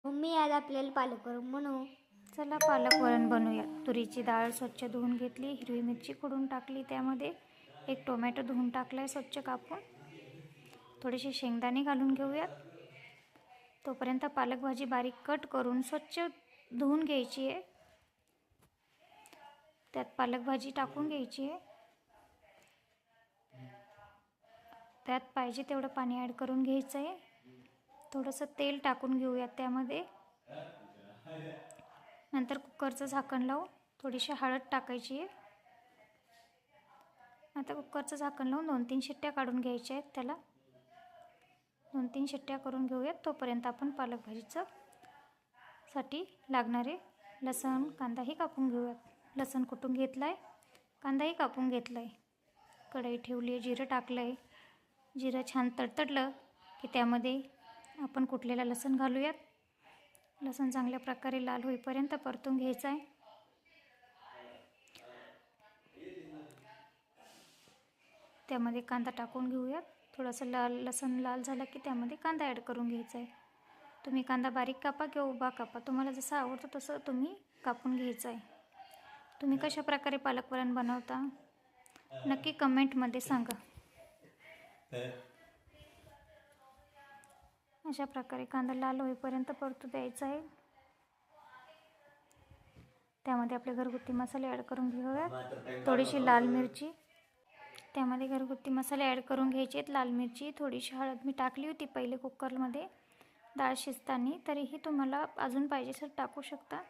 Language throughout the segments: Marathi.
मम्मी आज आपल्याला पालक वरण बनवू. चला पालक वरण बनवूया. तुरीची डाळ स्वच्छ धुवून घेतली, हिरवी मिरची खोडून टाकली, त्यामध्ये एक टोमॅटो धुवून टाकलाय स्वच्छ कापून, थोडेसे शेंगदाणे घालून घेऊयात. तोपर्यंत पालक भाजी बारीक कट करून स्वच्छ धुवून घ्यायची आहे. त्यात पालक भाजी टाकून घ्यायची आहे. त्यात पाहिजे तेवढं पाणी ॲड करून घ्यायचं आहे. थोडंसं तेल टाकून घेऊयात त्यामध्ये. नंतर कुकरचं झाकण लावून थोडीशी हळद टाकायची आहे. आता कुकरचं झाकण लावून 2-3 शिट्ट्या काढून घ्यायच्या आहेत. त्याला 2-3 शिट्ट्या करून घेऊयात. तोपर्यंत आपण पालक भाजीचं साठी लागणारे लसण कांदाही कापून घेऊयात. लसण कुटून घेतला आहे, कांदाही कापून घेतला आहे. कढई ठेवली आहे, जिरं टाकलं आहे. जिरं छान तडतडलं की त्यामध्ये आपण कुटलेलं लसण घालूयात. लसण चांगल्या प्रकारे लाल होईपर्यंत परतून घ्यायचं आहे. त्यामध्ये कांदा टाकून घेऊयात. थोडंसं लसण लाल झालं की त्यामध्ये कांदा ॲड करून घ्यायचा आहे. तुम्ही कांदा बारीक कापा किंवा उभा कापा, तुम्हाला जसं आवडतं तसं तुम्ही कापून घ्यायचं आहे. तुम्ही कशा प्रकारे पालक वरण बनवता नक्की कमेंटमध्ये सांगा. अशा प्रकारे कांदा लाल होईपर्यंत परतू द्यायचा आहे. त्यामध्ये आपले घरगुती मसाले ॲड करून घेऊयात. थोडीशी लाल मिरची, त्यामध्ये घरगुती मसाले ॲड करून घ्यायचे आहेत. लाल मिरची, थोडीशी हळद मी टाकली होती पहिले कुकरमध्ये डाळ शिजताना, तरीही तुम्हाला अजून पाहिजे तर टाकू शकता.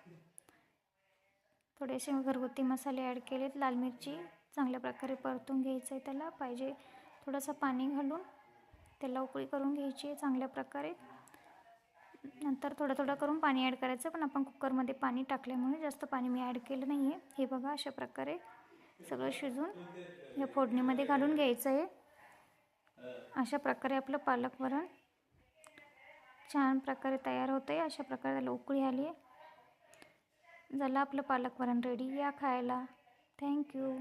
थोडेसे घरगुती मसाले ॲड केलेत. लाल मिरची चांगल्या प्रकारे परतून घ्यायचं आहे. त्याला पाहिजे थोडंसं पाणी घालून त्याला उकळी करून घ्यायची आहे चांगल्या प्रकारे. नंतर थोडं थोडं करून पाणी ॲड करायचं, पण आपण कुकरमध्ये पाणी टाकल्यामुळे जास्त पाणी मी ॲड केलं नाही आहे. हे बघा, अशा प्रकारे सगळं शिजून या फोडणीमध्ये घालून घ्यायचं आहे. अशा प्रकारे आपलं पालक वरण छान प्रकारे तयार होतं आहे. अशा प्रकारे त्याला उकळी आली आहे. झालं आपलं पालक वरण रेडी. या खायला. थँक्यू.